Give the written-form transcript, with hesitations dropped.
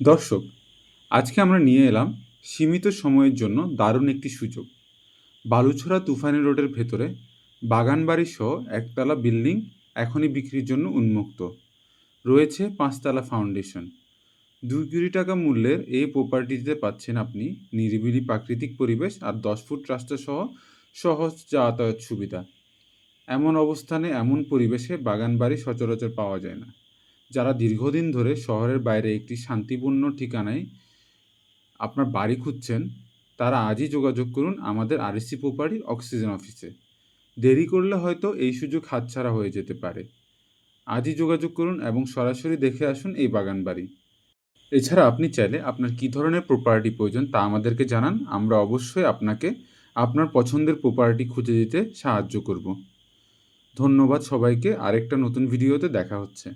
দর্শক, আজকে আমরা নিয়ে এলাম সীমিত সময়ের জন্য দারুণ একটি সুযোগ। বালুছড়া তুফানি রোডের ভেতরে বাগানবাড়ি সহ একতলা বিল্ডিং এখনই বিক্রির জন্য উন্মুক্ত। রয়েছে ৫ তলা ফাউন্ডেশন। ২ কোটি টাকা মূল্যের এই প্রপার্টিতে পাচ্ছেন আপনি নিরিবিলি প্রাকৃতিক পরিবেশ আর ১০ ফুট রাস্তা সহ সহজ যাতায়াত সুবিধা। এমন অবস্থানে এমন পরিবেশে বাগানবাড়ি সচরাচর পাওয়া যায় না। যারা দীর্ঘদিন ধরে শহরের বাইরে একটি শান্তিপূর্ণ ঠিকানায় আপনার বাড়ি খুঁজছেন, তারা আজই যোগাযোগ করুন আমাদের আরএসসি প্রপার্টির অক্সিজেন অফিসে। দেরি করলে হয়তো এই সুযোগ হাতছাড়া হয়ে যেতে পারে। আজই যোগাযোগ করুন এবং সরাসরি দেখে আসুন এই বাগান বাড়ি। এছাড়া আপনি চাইলে আপনার কী ধরনের প্রপার্টি প্রয়োজন তা আমাদেরকে জানান। আমরা অবশ্যই আপনাকে আপনার পছন্দের প্রপার্টি খুঁজে দিতে সাহায্য করব। ধন্যবাদ সবাইকে। আরেকটা নতুন ভিডিওতে দেখা হচ্ছে।